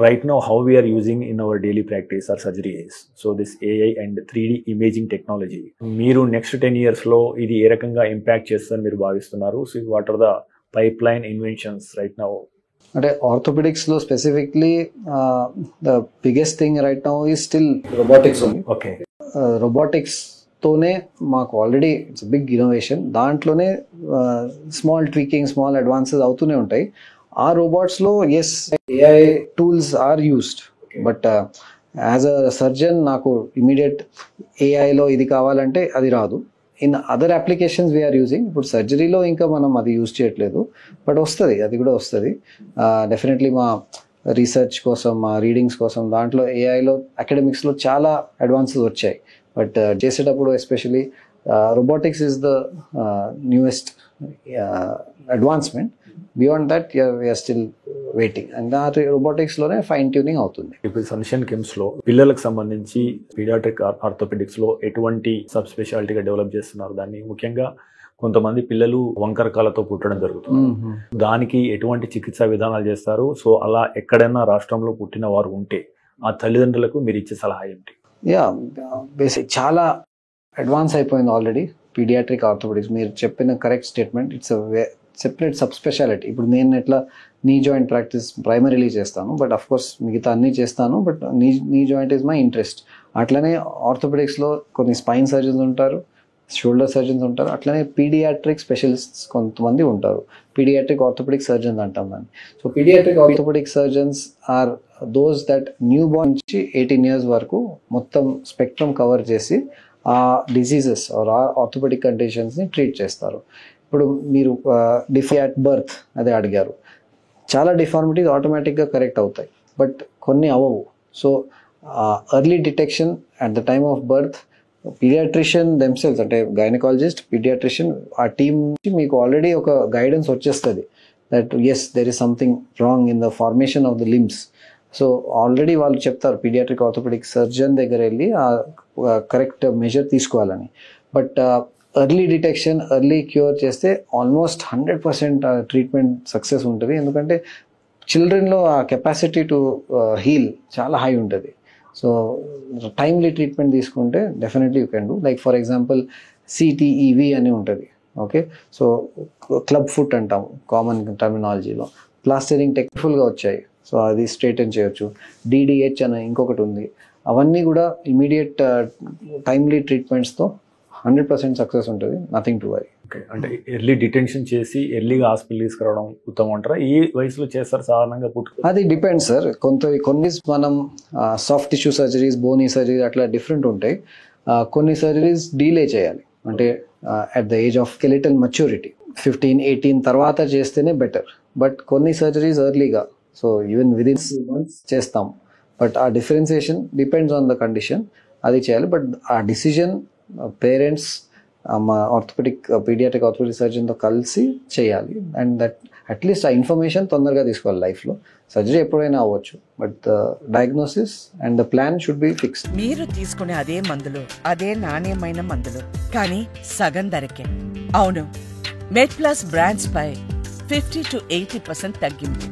Right now, how we are using in our daily practice or surgery is, so this AI and 3D imaging technology. మీరు next 10 years లో ఇది ఏ రకంగా impact చేస్తుందని మీరు భావిస్తున్నారు? So what are the pipeline inventions right now? అంటే orthopedics లో specifically the biggest thing right now is still robotics only. Okay, robotics తోనే మాకు ఆల్రెడీ ఇట్స్ బిగ్ ఇన్నోవేషన్. దాంట్లోనే స్మాల్ ట్వీకింగ్, స్మాల్ అడ్వాన్సెస్ అవుతూనే ఉంటాయి. ఆ రోబోట్స్లో as AI tools are used, but as a surgeon నాకు ఇమీడియట్ ఏఐలో ఇది కావాలంటే అది రాదు. In other applications we are using. ఇప్పుడు సర్జరీలో ఇంకా మనం అది యూజ్ చేయట్లేదు, బట్ వస్తుంది, అది కూడా వస్తుంది డెఫినెట్లీ. మా రీసెర్చ్ కోసం, మా రీడింగ్స్ కోసం దాంట్లో ఏఐలో అకాడమిక్స్లో చాలా అడ్వాన్సెస్ వచ్చాయి. బట్ చేసేటప్పుడు especially robotics is the newest advancement. Beyond that we're still waiting. And ఆ రోబోటిక్స్ లోనే ఫైన్ ట్యూనింగ్ అవుతుంది. ఇప్పుడు సన్షైన్ కిమ్స్ లో పిల్లలకు సంబంధించి పీడియాట్రిక్ ఆర్థోపెడిక్స్ లో ఎటువంటి సబ్ స్పెషాలిటీగా డెవలప్ చేస్తున్నారు దాన్ని? ముఖ్యంగా కొంతమంది పిల్లలు వంకరకాలతో పుట్టడం జరుగుతుంది, దానికి ఎటువంటి చికిత్సా విధానాలు చేస్తారు? సో అలా ఎక్కడైనా రాష్ట్రంలో పుట్టిన వారు ఉంటే ఆ తల్లిదండ్రులకు మీరు ఇచ్చే సలహా ఏంటి? యా, బేసిక్ చాలా అడ్వాన్స్ అయిపోయింది ఆల్రెడీ పీడియాట్రిక్ ఆర్థోపెడిక్స్. మీరు చెప్పిన correct statement. It's separate sub speciality. ఇప్పుడు నేను ఎట్లా నీ జాయింట్ ప్రాక్టీస్ ప్రైమరీలీ చేస్తాను, బట్ అఫ్ కోర్స్ మిగతా అన్నీ చేస్తాను, but knee joint is my interest. అట్లనే ఆర్థోపెడిక్స్లో కొన్ని స్పైన్ సర్జన్స్ ఉంటారు, షోల్డర్ సర్జన్స్ ఉంటారు, అట్లనే పీడియాట్రిక్ స్పెషలిస్ట్స్ కొంతమంది ఉంటారు. పీడియాట్రిక్ ఆర్థోపెడిక్ సర్జన్స్ అంటాం దాన్ని. So paediatric orthopaedic surgeons are those that newborn నుంచి 18 years వరకు మొత్తం స్పెక్ట్రమ్ కవర్ చేసి ఆ డిసీజెస్ ఆర్ ఆర్థోపెడిక్ కండిషన్స్ని ట్రీట్ చేస్తారు. ఇప్పుడు మీరు అట్ బర్త్ అదే అడిగారు. చాలా డిఫార్మిటీస్ ఆటోమేటిక్గా కరెక్ట్ అవుతాయి, బట్ కొన్ని అవ్వవు. So early detection at the time of birth, paediatrician themselves అంటే గైనకాలజిస్ట్, పీడియాట్రిషియన్ ఆ టీమ్ నుంచి మీకు ఆల్రెడీ ఒక గైడెన్స్ వచ్చేస్తుంది that yes there is something wrong in the formation of the limbs. So already వాళ్ళు చెప్తారు పీడియాట్రిక్ ఆర్థోపెడిక్ సర్జన్ దగ్గర వెళ్ళి ఆ కరెక్ట్ మెజర్ తీసుకోవాలని. But early detection, early cure చేస్తే ఆల్మోస్ట్ 100% ట్రీట్మెంట్ సక్సెస్ ఉంటుంది. ఎందుకంటే చిల్డ్రన్లో ఆ కెపాసిటీ టు హీల్ చాలా హై ఉంటుంది. సో టైమ్లీ ట్రీట్మెంట్ తీసుకుంటే definitely you can do. Like for example CTEV అని ఉంటుంది. ఓకే, సో క్లబ్ ఫుట్ అంటాం కామన్ టర్మినాలజీలో. ప్లాస్టరింగ్ టెక్నిఫుల్గా వచ్చాయి, సో అది స్ట్రైటన్ చేయొచ్చు. డిడిహెచ్ అని ఇంకొకటి ఉంది. అవన్నీ కూడా ఇమీడియట్ టైమ్లీ ట్రీట్మెంట్స్తో 100% సక్సెస్ ఉంటుంది. Nothing to worry. ఓకే, అంటే ఎర్లీ డిటెన్షన్ చేసి ఎర్లీగా హాస్పిటల్ తీసుకురావడం ఉత్తమం అంటారా? ఈ వయసులో చేస్తారు సాధారణంగా అది డిపెండ్స్ సార్. కొన్ని మనం soft tissue surgeries, Boney surgeries అట్లా డిఫరెంట్ ఉంటాయి. కొన్ని సర్జరీస్ డీలే చేయాలి, అంటే at the age of skeletal maturity 15-18 తర్వాత చేస్తేనే బెటర్. బట్ కొన్ని సర్జరీస్ ఎర్లీగా, సో ఈవెన్ విదిన్ 6 months చేస్తాం. బట్ ఆ differentiation depends on the condition, అది చేయాలి. బట్ ఆ డిసిజన్ పేరెంట్స్, మా పీడియాట్రిక్ ఆర్థోపెడిక్ సర్జన్తో కలిసి చేయాలి. అండ్ దట్ అట్లీస్ట్ ఆ ఇన్ఫర్మేషన్ తొందరగా తీసుకోవాలి. లైఫ్లో సర్జరీ ఎప్పుడైనా అవ్వచ్చు, but the diagnosis and the plan should be fixed. మీరు తీసుకునే అదే మందులు, అదే నాణ్యమైన మందులు, కానీ సగం ధరకే. అవును, మెడ్ ప్లస్ బ్రాండ్స్ పై 50 to 80% తగ్గింపు.